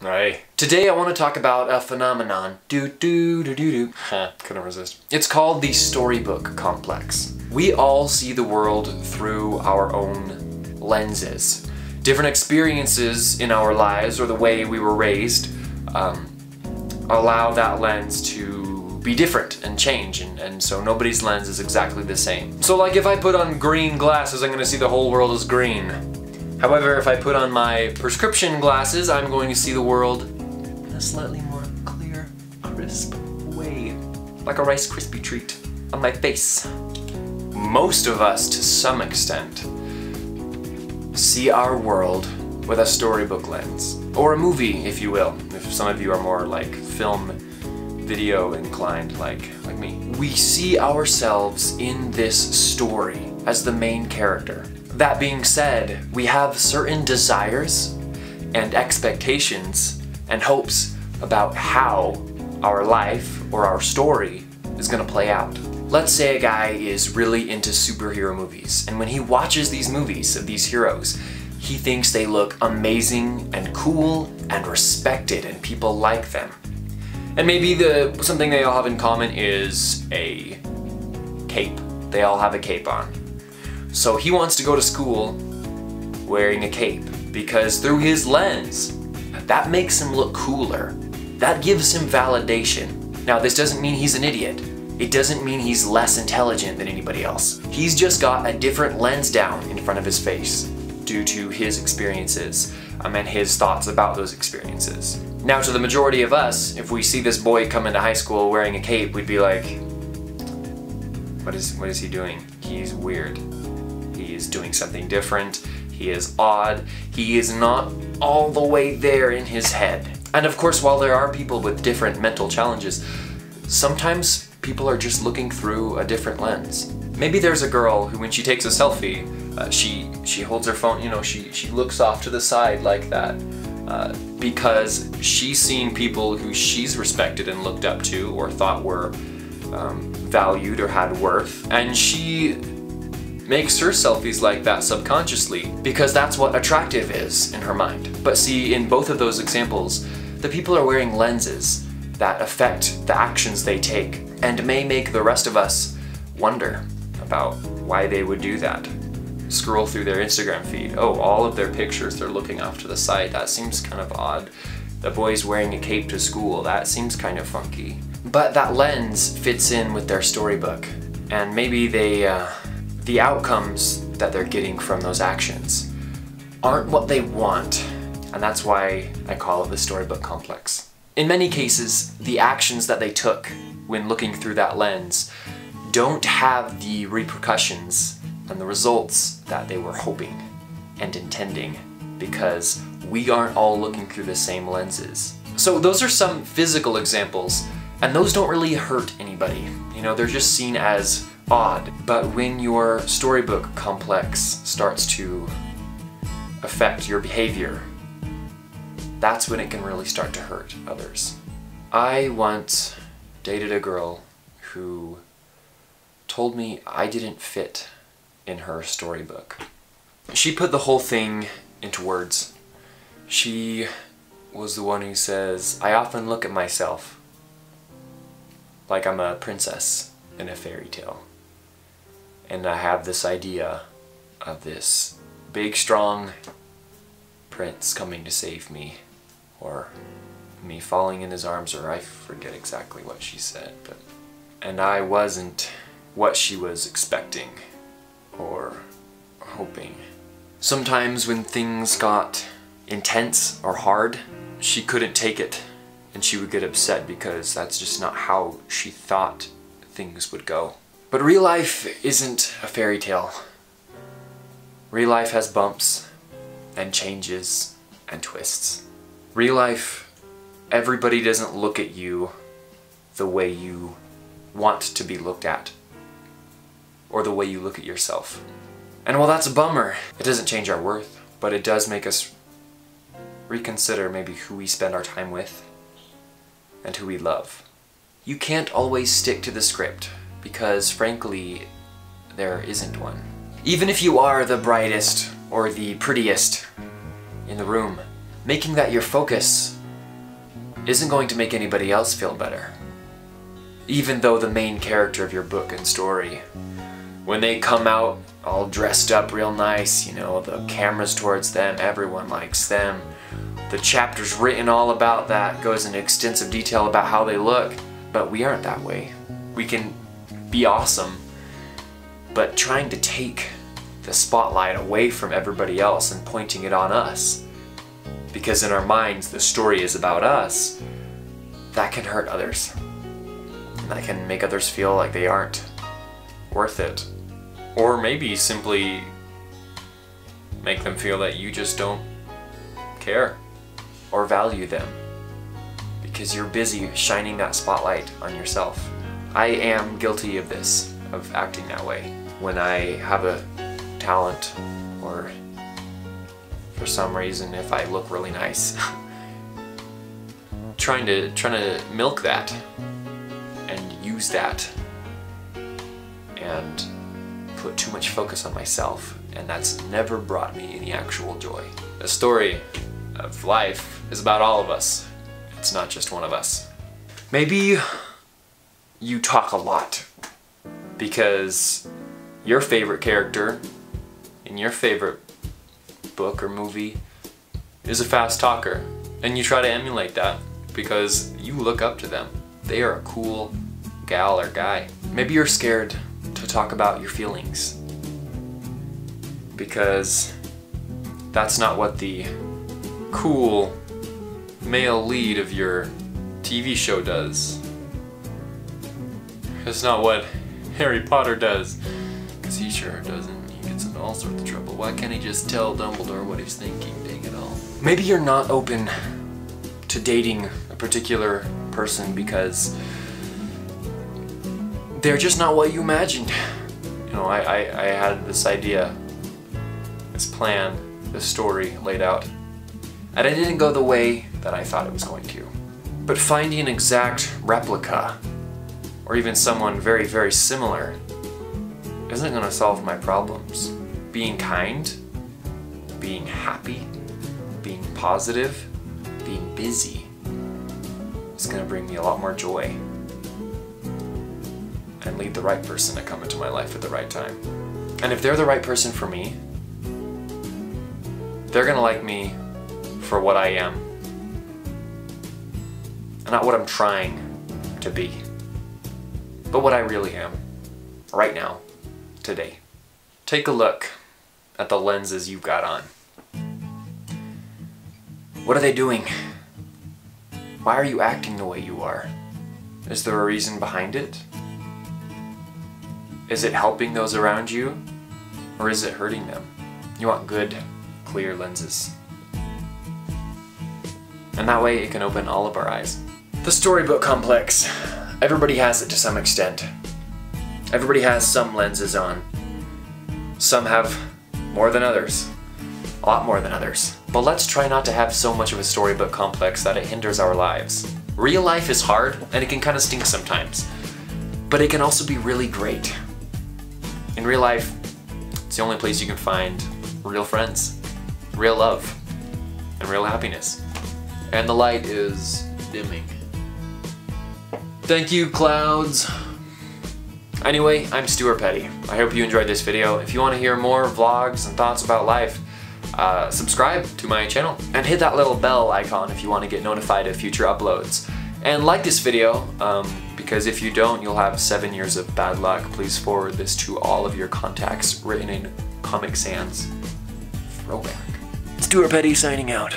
Aye. Today I want to talk about a phenomenon. Couldn't resist. It's called the storybook complex. We all see the world through our own lenses. Different experiences in our lives or the way we were raised allow that lens to be different and change, and so nobody's lens is exactly the same. So like if I put on green glasses, I'm going to see the whole world as green. However, if I put on my prescription glasses, I'm going to see the world in a slightly more clear, crisp way. Like a Rice Krispie treat on my face. Most of us, to some extent, see our world with a storybook lens. Or a movie, if you will, if some of you are more like film, video inclined like me. We see ourselves in this story as the main character. That being said, we have certain desires and expectations and hopes about how our life or our story is gonna play out. Let's say a guy is really into superhero movies, and when he watches these movies of these heroes, he thinks they look amazing and cool and respected and people like them. And maybe something they all have in common is a cape. They all have a cape on. So he wants to go to school wearing a cape because through his lens, that makes him look cooler. That gives him validation. Now this doesn't mean he's an idiot. It doesn't mean he's less intelligent than anybody else. He's just got a different lens down in front of his face due to his experiences and his thoughts about those experiences. Now to the majority of us, if we see this boy come into high school wearing a cape, we'd be like, what is he doing? He's weird. He is doing something different. He is odd. He is not all the way there in his head. And of course, while there are people with different mental challenges, sometimes people are just looking through a different lens. Maybe there's a girl who, when she takes a selfie, she holds her phone, you know, she looks off to the side like that because she's seen people who she's respected and looked up to or thought were valued or had worth, and she makes her selfies like that subconsciously because that's what attractive is in her mind. But see, in both of those examples, the people are wearing lenses that affect the actions they take and may make the rest of us wonder about why they would do that. Scroll through their Instagram feed. Oh, all of their pictures, they're looking off to the side. That seems kind of odd. The boy's wearing a cape to school. That seems kind of funky. But that lens fits in with their storybook. And maybe the outcomes that they're getting from those actions aren't what they want. And that's why I call it the storybook complex. In many cases, the actions that they took when looking through that lens don't have the repercussions and the results that they were hoping and intending because we aren't all looking through the same lenses. So those are some physical examples, and those don't really hurt anybody. You know, they're just seen as odd. But when your storybook complex starts to affect your behavior, that's when it can really start to hurt others. I once dated a girl who told me I didn't fit in her storybook. She put the whole thing into words. She was the one who says, I often look at myself like I'm a princess in a fairy tale. And I have this idea of this big, strong prince coming to save me, or me falling in his arms, or I forget exactly what she said, but... And I wasn't what she was expecting or hoping. Sometimes when things got intense or hard, she couldn't take it and she would get upset because that's just not how she thought things would go. But real life isn't a fairy tale. Real life has bumps and changes and twists. Real life, everybody doesn't look at you the way you want to be looked at, or the way you look at yourself. And while that's a bummer, it doesn't change our worth, but it does make us reconsider maybe who we spend our time with and who we love. You can't always stick to the script because, frankly, there isn't one. Even if you are the brightest or the prettiest in the room, making that your focus isn't going to make anybody else feel better. Even though the main character of your book and story, when they come out all dressed up real nice, you know, the camera's towards them, everyone likes them, the chapter's written all about that, goes into extensive detail about how they look, but we aren't that way. We can be awesome, but trying to take the spotlight away from everybody else and pointing it on us, because in our minds the story is about us, that can hurt others. And that can make others feel like they aren't worth it. Or maybe simply make them feel that you just don't care or value them because you're busy shining that spotlight on yourself. I am guilty of this, of acting that way. When I have a talent, or for some reason if I look really nice, trying to milk that and use that and put too much focus on myself, and that's never brought me any actual joy. The story of life is about all of us. It's not just one of us. Maybe you talk a lot because your favorite character in your favorite book or movie is a fast talker, and you try to emulate that because you look up to them. They are a cool gal or guy. Maybe you're scared to talk about your feelings because that's not what the cool male lead of your TV show does. It's not what Harry Potter does, because he sure doesn't. He gets into all sorts of trouble. Why can't he just tell Dumbledore what he's thinking, dang it all? Maybe you're not open to dating a particular person because they're just not what you imagined. You know, I had this idea, this plan, this story laid out, and it didn't go the way that I thought it was going to. But finding an exact replica, or even someone very, very similar, isn't going to solve my problems. Being kind, being happy, being positive, being busy is going to bring me a lot more joy and lead the right person to come into my life at the right time. And if they're the right person for me, they're going to like me for what I am, and not what I'm trying to be, but what I really am, right now, today. Take a look at the lenses you've got on. What are they doing? Why are you acting the way you are? Is there a reason behind it? Is it helping those around you, or is it hurting them? You want good, clear lenses. And that way it can open all of our eyes. The storybook complex. Everybody has it to some extent. Everybody has some lenses on. Some have more than others. A lot more than others. But let's try not to have so much of a storybook complex that it hinders our lives. Real life is hard, and it can kind of stink sometimes. But it can also be really great. In real life, it's the only place you can find real friends, real love, and real happiness. And the light is dimming. Thank you, clouds. Anyway, I'm Stuart Petty. I hope you enjoyed this video. If you want to hear more vlogs and thoughts about life, subscribe to my channel and hit that little bell icon if you want to get notified of future uploads. And like this video, because if you don't, you'll have 7 years of bad luck. Please forward this to all of your contacts, written in Comic Sans throwback. Stuart Petty signing out.